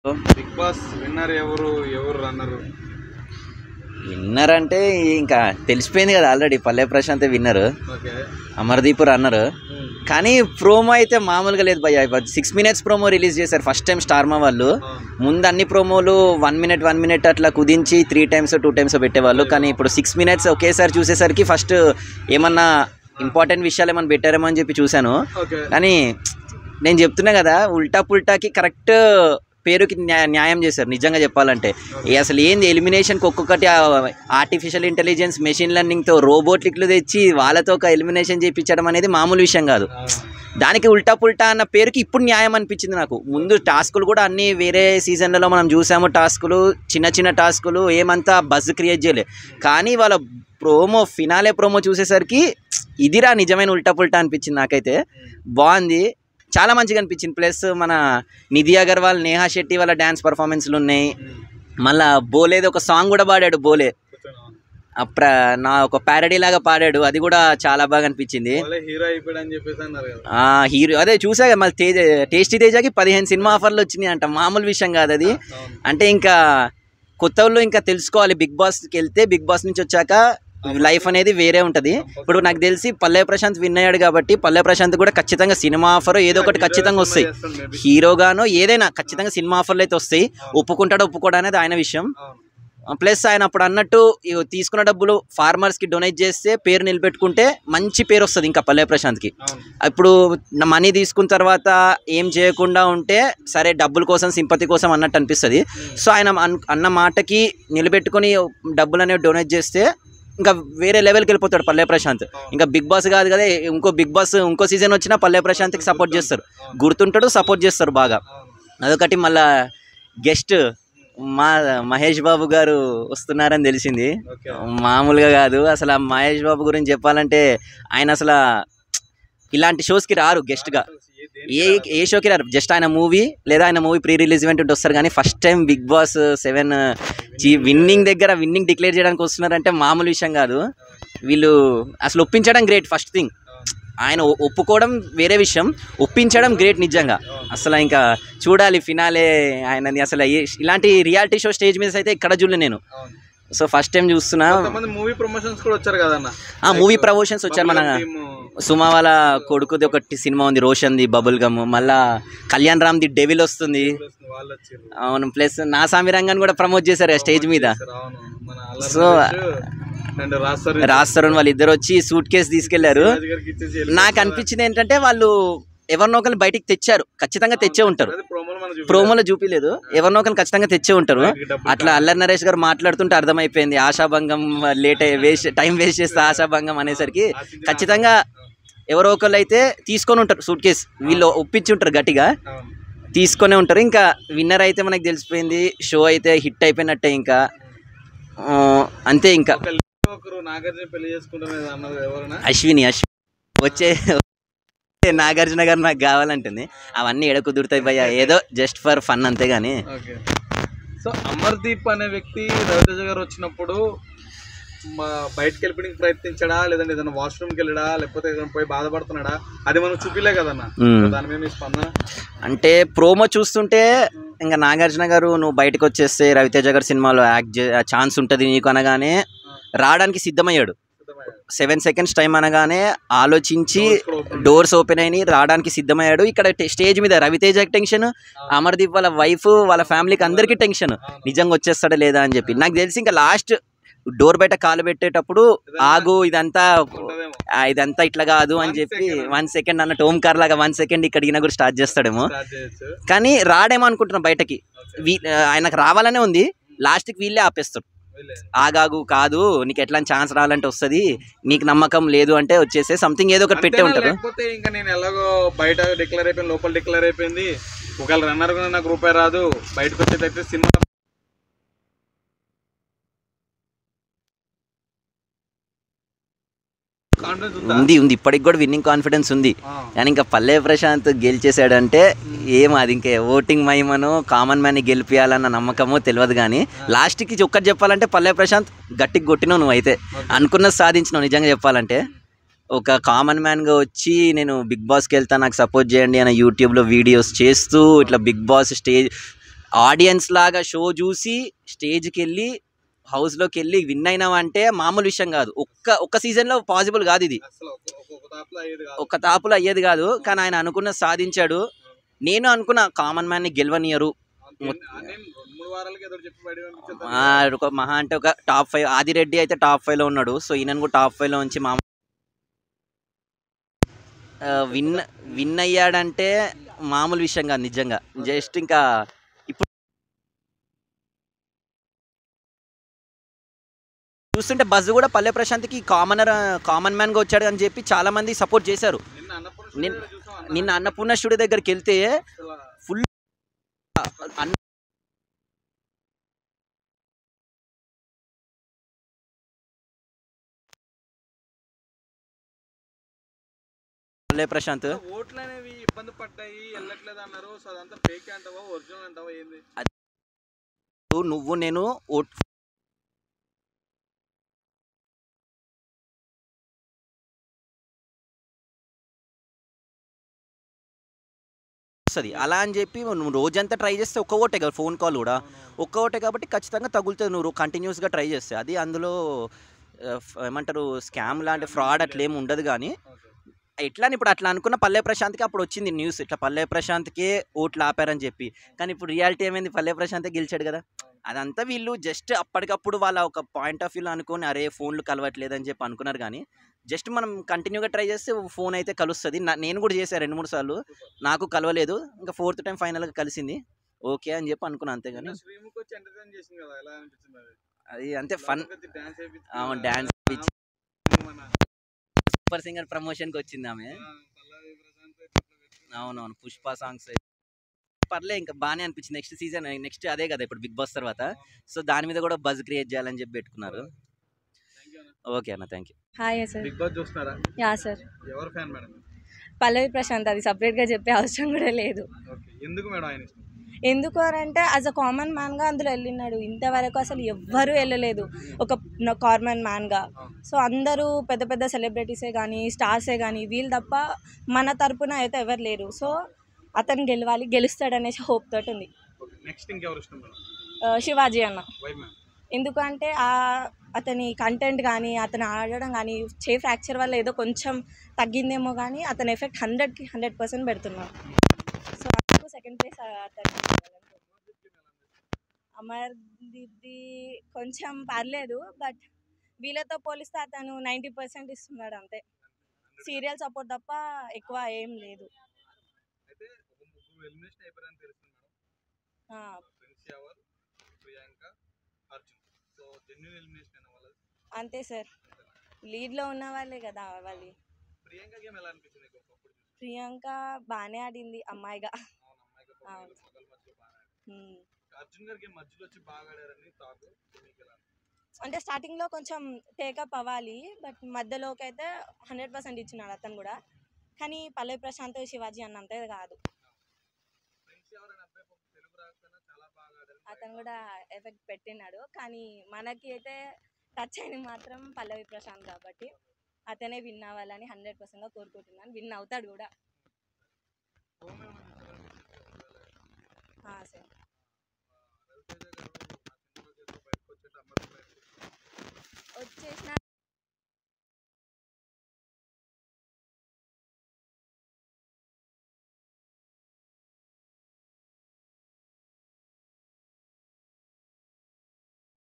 Big boss winner ఎవరు, ఎవరు runner? Winner అంటే ఇంకా తెలిసిపోయింది కదా already. Palle Prashanth winner, okay, Amardeep runner. కానీ ప్రోమో అయితే మామూలుగా లేదు భయ్య. 6 minutes ప్రోమో రిలీజ్ చేశారు ఫస్ట్ టైం స్టార్మా వాళ్ళు. ముందు అన్ని ప్రోమోలు 1 minute అట్లా కుదించి 3 times 2 times పెట్టేవాళ్ళు. కానీ ఇప్పుడు 6 minutes ఒకేసారి చూసేసరికి ఫస్ట్ ఏమన్నా ఇంపార్టెంట్ విషయాలు ఏమన్నా పెట్టారేమో అని చెప్పి చూశాను. కానీ నేను చెప్తున్నా కదా, ఉల్టా పుల్టాకి కరెక్ట్ పేరుకి న్యాయం చేశారు నిజంగా చెప్పాలంటే. అసలు ఏంది ఎలిమినేషన్కి ఒక్కొక్కటి ఆర్టిఫిషియల్ ఇంటెలిజెన్స్, మెషిన్ లెర్నింగ్తో రోబోట్లిక్లు తెచ్చి వాళ్ళతో ఒక ఎలిమినేషన్ చేయించడం అనేది మామూలు విషయం కాదు. దానికి ఉల్టా పుల్టా అన్న పేరుకి ఇప్పుడు న్యాయం అనిపించింది నాకు. ముందు టాస్కులు కూడా అన్నీ వేరే సీజన్లలో మనం చూసాము. టాస్కులు చిన్న చిన్న టాస్కులు ఏమంతా బజ్ క్రియేట్ చేయలే. కానీ వాళ్ళ ఫినాలే ప్రోమో చూసేసరికి ఇదిరా నిజమైన ఉల్టా పుల్టా అనిపించింది నాకైతే. బాగుంది, చాలా మంచిగా అనిపించింది. ప్లస్ మన నిధి అగర్వాల్, నేహా శెట్టి వాళ్ళ డ్యాన్స్ పర్ఫార్మెన్స్లు ఉన్నాయి. మళ్ళా బోలేది ఒక సాంగ్ కూడా పాడాడు బోలే, నా ఒక ప్యారడీ లాగా పాడాడు. అది కూడా చాలా బాగా అనిపించింది. హీరో అదే చూసా. మళ్ళీ టేస్టీ తేజకి 15 సినిమా ఆఫర్లు వచ్చినాయి అంట. మామూలు విషయం కాదు అది. అంటే ఇంకా కొత్త వాళ్ళు ఇంకా తెలుసుకోవాలి. బిగ్ బాస్కి వెళ్తే బిగ్ బాస్ నుంచి వచ్చాక లైఫ్ అనేది వేరే ఉంటుంది. ఇప్పుడు నాకు తెలిసి పల్లె ప్రశాంత్ విన్ అయ్యాడు కాబట్టి పల్లె ప్రశాంత్ కూడా ఖచ్చితంగా సినిమా ఆఫర్ ఏదో ఒకటి ఖచ్చితంగా వస్తాయి. హీరోగానో ఏదైనా ఖచ్చితంగా సినిమా ఆఫర్లు అయితే వస్తాయి. ఒప్పుకుంటాడో ఒప్పుకోడా అనేది ఆయన విషయం. ప్లస్ ఆయన అప్పుడు అన్నట్టు తీసుకున్న డబ్బులు ఫార్మర్స్కి డొనేట్ చేస్తే పేరు నిలబెట్టుకుంటే మంచి పేరు వస్తుంది ఇంకా పల్లె ప్రశాంత్కి. ఇప్పుడు మనీ తీసుకున్న తర్వాత ఏం చేయకుండా ఉంటే సరే డబ్బుల కోసం సింపతి కోసం అన్నట్టు అనిపిస్తుంది. సో ఆయన అన్న మాటకి నిలబెట్టుకుని డబ్బులు అనేవి డొనేట్ చేస్తే ఇంకా వేరే లెవెల్కి వెళ్ళిపోతాడు పల్లె ప్రశాంత్. ఇంకా బిగ్ బాస్ కాదు కదా, ఇంకో బిగ్ బాస్ ఇంకో సీజన్ వచ్చినా పల్లె ప్రశాంత్కి సపోర్ట్ చేస్తారు, గుర్తుంటాడు, సపోర్ట్ చేస్తారు బాగా. అదొకటి. మళ్ళా గెస్ట్ మహేష్ బాబు గారు వస్తున్నారని తెలిసింది. మామూలుగా కాదు అసలు. ఆ మహేష్ బాబు గురించి చెప్పాలంటే ఆయన అసలు ఇలాంటి షోస్కి రారు గెస్ట్గా, ఏ షోకి రారు. జస్ట్ ఆయన మూవీ లేదా ఆయన మూవీ ప్రీ రిలీజ్ ఈవెంట్ ఉంటే వస్తారు. కానీ first time Bigg Boss 7 winning declare చేయడానికి వస్తున్నారంటే మామూలు విషయం కాదు. వీళ్ళు అసలు ఒప్పించడం గ్రేట్. ఫస్ట్ థింగ్ ఆయన ఒప్పుకోవడం వేరే విషయం, ఒప్పించడం గ్రేట్ నిజంగా. అసలు ఇంకా చూడాలి ఫినాలే ఆయనని. అసలు ఇలాంటి రియాలిటీ షో స్టేజ్ మీద అయితే ఇక్కడ చూడలే నేను. సో ఫస్ట్ టైం చూస్తున్నా. మూవీ ప్రమోషన్స్ కూడా వచ్చారు కదన్న. మూవీ ప్రమోషన్స్ వచ్చారు. మన సుమా వాళ్ళ కొడుకుది ఒకటి సినిమా ఉంది, రోషన్ది, బబుల్ గమ్. మళ్ళా కళ్యాణ్ రామ్ది డెవిల్ వస్తుంది. అవును. ప్లస్ నా సామిరంగాన్ని కూడా ప్రమోట్ చేశారు స్టేజ్ మీద. సో రాజ్ తరుణ్ వాళ్ళిద్దరు వచ్చి సూట్ కేసు తీసుకెళ్లారు. నాకు అనిపించింది ఏంటంటే వాళ్ళు ఎవరినో ఒకరిని బయటికి తెచ్చారు, ఖచ్చితంగా తెచ్చే ఉంటారు. ప్రోమోలో చూపిలేదు, ఎవరినో ఒకరిని ఖచ్చితంగా తెచ్చే ఉంటారు. అట్లా అల్లరి నరేష్ గారు మాట్లాడుతుంటే అర్థమైపోయింది. ఆశాభంగం టైం వేస్ట్ చేస్తే ఆశాభంగం అనేసరికి ఖచ్చితంగా ఎవరో ఒకళ్ళు అయితే తీసుకొని ఉంటారు సూట్ కేసు. వీళ్ళు ఒప్పించి ఉంటారు, గట్టిగా తీసుకొనే ఉంటారు. ఇంకా విన్నర్ అయితే మనకు తెలిసిపోయింది. షో అయితే హిట్ అయిపోయినట్టే ఇంకా అంతే. ఇంకా అశ్విని వచ్చే నాగార్జున గారు నాకు కావాలంటుంది. అవన్నీ ఎడ కుదురుతాయి భయ్య, ఏదో జస్ట్ ఫర్ ఫన్ అంతే. కానీ సో అమర్దీప్ అనే వ్యక్తి రవితేజ గారు వచ్చినప్పుడు బయటకు వెళ్ళడానికి ప్రయత్నించాడా, లేదంటే ఏదైనా వాష్రూమ్కి వెళ్ళడా, లేకపోతే ఏదైనా పోయి బాధపడుతున్నాడా, అది మనం చూపిలే కదన్నా. దాని మీద స్పందన అంటే ప్రోమో చూస్తుంటే ఇంకా నాగార్జున గారు నువ్వు బయటకు వచ్చేస్తే రవితేజ గారు సినిమాలో యాక్ట్ ఛాన్స్ ఉంటుంది నీకు అనగానే రావడానికి సిద్ధమయ్యాడు. 7 seconds టైం అనగానే ఆలోచించి డోర్స్ ఓపెన్ అయినాయి, రావడానికి సిద్ధమయ్యాడు. ఇక్కడ స్టేజ్ మీద రవితేజకి టెన్షన్, అమర్దీప్ వాళ్ళ వైఫ్ వాళ్ళ ఫ్యామిలీకి అందరికీ టెన్షన్, నిజంగా వచ్చేస్తాడా లేదా అని చెప్పి. నాకు తెలిసి ఇంకా లాస్ట్ డోర్ బయట కాలు పెట్టేటప్పుడు ఆగు ఇదంతా ఇట్లా కాదు అని చెప్పి 1 second అన్నట్టు ఓంకార్ లాగా 1 second ఇక్కడికి కూడా స్టార్ట్ చేస్తాడేమో. కానీ రాడేమో అనుకుంటున్నా బయటకి. ఆయనకు రావాలనే ఉంది, లాస్ట్కి వీళ్ళే ఆపేస్తాడు. ఆగాగు కాదు నీకు ఎట్లా ఛాన్స్ రావాలంటే వస్తుంది, నీకు నమ్మకం లేదు అంటే వచ్చేసే సంథింగ్ ఏదో ఒకటి పెట్టే ఉంటారు. ఇంకా నేను ఎలాగో బయట డిక్లేర్ అయిపోయింది, లోపల డిక్లేర్ అయిపోయింది. ఒకవేళ రన్నర్ కూడా నాకు రూపాయి రాదు, బయటకు వచ్చేటైతే సినిమా ఉంది ఇప్పటికి కూడా విన్నింగ్ కాన్ఫిడెన్స్ ఉంది. కానీ ఇంకా పల్లె ప్రశాంత్ గెలిచేసాడంటే ఏమో అది ఇంకా ఓటింగ్ మహిమను కామన్ మ్యాన్ని గెలిపియాలన్న నమ్మకమో తెలియదు. కానీ లాస్ట్కి ఒక్కటి చెప్పాలంటే పల్లె ప్రశాంత్ గట్టికి కొట్టినావు, నువ్వు అయితే అనుకున్నది సాధించినావు. నిజంగా చెప్పాలంటే ఒక కామన్ మ్యాన్గా వచ్చి నేను బిగ్ బాస్కి వెళ్తా నాకు సపోర్ట్ చేయండి అని యూట్యూబ్లో వీడియోస్ చేస్తూ ఇట్లా బిగ్ బాస్ ఆడియన్స్ లాగా షో చూసి స్టేజ్కి వెళ్ళి హౌస్లోకి వెళ్ళి విన్ అయినామంటే మామూలు విషయం కాదు. ఒక్క సీజన్లో పాసిబుల్ కాదు ఇది, అసలు ఒక తాపులో అయ్యేది కాదు. ఒక్క తాపులో అయ్యేది కాదు. కానీ ఆయన అనుకున్న సాధించాడు. నేను అనుకున్న కామన్ మ్యాన్ని గెలవనియరు. నేను 2-3 వారాలకి ఏదో చెప్పి బయట పంపించేద్దాం. ఒక మహా అంటే ఒక టాప్ 5. ఆదిరెడ్డి అయితే టాప్ 5లో ఉన్నాడు. సో ఈయన కూడా టాప్ 5లో ఉంచి విన్ అయ్యాడంటే మామూలు విషయం కాదు నిజంగా. జస్ట్ ఇంకా ఇప్పుడు చూస్తుంటే బజ్ కూడా పల్లె ప్రశాంత్కి కామన్ మ్యాన్గా వచ్చాడు అని చెప్పి చాలా మంది సపోర్ట్ చేశారు. నిన్న అన్నపూర్ణ స్టూడియో దగ్గరికి వెళ్తే ఫుల్ పల్లె ప్రశాంత్ ఓట్లు అనేవి ఇబ్బంది పడ్డాయి, వెళ్ళట్లేదు అన్నారు. సో అదంతా ఫేక్ అంటావా, ఒరిజినల్ అంటావా, ఏంది? నువ్వు నేను వస్తుంది అలా అని చెప్పి నువ్వు రోజంతా ట్రై చేస్తే ఒక్క ఓటే కదా, ఫోన్ కాల్ కూడా ఒక్క ఓటే కాబట్టి ఖచ్చితంగా తగులుతుంది. నువ్వు కంటిన్యూస్గా ట్రై చేస్తే అది అందులో ఏమంటారు స్కామ్ లాంటి ఫ్రాడ్ అట్లా ఏమి ఉండదు. కానీ ఎట్లా ఇప్పుడు అట్లా అనుకున్న పల్లె ప్రశాంత్కి అప్పుడు వచ్చింది న్యూస్, ఇట్లా పల్లె ప్రశాంత్కే ఓట్లు ఆపారని చెప్పి. కానీ ఇప్పుడు రియాలిటీ ఏమైంది, పల్లె ప్రశాంతే గెలిచాడు కదా. అదంతా వీళ్ళు జస్ట్ అప్పటికప్పుడు వాళ్ళ ఒక పాయింట్ ఆఫ్ వ్యూలో అనుకుని అరే ఫోన్లు కలవట్లేదని చెప్పి అనుకున్నారు. కానీ జస్ట్ మనం కంటిన్యూగా ట్రై చేస్తే ఫోన్ అయితే కలుస్తుంది. నేను కూడా చేశాను 2-3 సార్లు, నాకు కలవలేదు. ఇంకా 4th టైం ఫైనల్గా కలిసింది, ఓకే అని చెప్పి అనుకున్నాను. అంతేగాని అది అంతే ఫన్. డాన్స్ సూపర్ సింగర్ ప్రమోషన్కి వచ్చింది ఆమె. అవునవును, పుష్ప సాంగ్స్ పర్లే, ఇంకా బాగానే అనిపించింది. నెక్స్ట్ సీజన్ నెక్స్ట్ అదే కదా ఇప్పుడు బిగ్ బాస్ తర్వాత. సో దాని మీద కూడా బజ్ క్రియేట్ చేయాలని చెప్పి పెట్టుకున్నారు. ఓకే అన్న, thank you. Hi sir. Big Boss చూస్తున్నారా? Yeah sir. ఎవరు ఫ్యాన్ మేడం? పల్లవి ప్రశాంత్, అది సపరేట్గా చెప్పే అవసరం కూడా లేదు. ఎందుకు మేడం ఆయన ఇష్టం? ఎందుకు అని అంటే యాజ్ అ కామన్ మ్యాన్గా అందులో వెళ్ళినాడు. ఇంతవరకు అసలు ఎవ్వరూ వెళ్ళలేదు ఒక కామన్ మ్యాన్గా. సో అందరూ పెద్ద పెద్ద సెలబ్రిటీసే కానీ స్టార్సే కానీ వీళ్ళు తప్ప మన తరపున అయితే ఎవరు లేరు. సో అతను గెలవాలి, గెలుస్తాడనేసి హోప్ తోటి ఉంది. నెక్స్ట్ ఇంకెవరు ఇష్టం మేడం? శివాజీ అన్న. ఎందుకంటే అతని కంటెంట్ కానీ అతను ఆడడం కానీ ఫ్రాక్చర్ వల్ల ఏదో కొంచెం తగ్గిందేమో కానీ అతని ఎఫెక్ట్ 100కి 100% పెడుతున్నాడు. సో అందుకు సెకండ్ ప్లేస్ అతను. అమర్దీప్ది కొంచెం పర్లేదు, బట్ వీళ్ళతో పోలిస్తే అతను 90% ఇస్తున్నాడు అంతే. సీరియల్ సపోర్ట్ తప్ప ఎక్కువ ఏం లేదు. అంతే సార్, లీడ్లో ఉన్న వాళ్ళే కదా వాళ్ళు. ప్రియాంక బాగానే ఆడింది అమ్మాయిగా. అంటే స్టార్టింగ్లో కొంచెం టేకప్ అవ్వాలి, బట్ మధ్యలోకి అయితే 100% ఇచ్చినాడు అతను కూడా. కానీ పల్లవి ప్రశాంత్ శివాజీ అన్నంతే కాదు. అతను కూడా ఎఫెక్ట్ పెట్టినాడు. కానీ మనకి అయితే టచ్ అయింది మాత్రం పల్లవి ప్రశాంత్ కాబట్టి అతనే విన్ అవ్వాలని 100%గా కోరుకుంటున్నాను. విన్ అవుతాడు కూడా. సరే.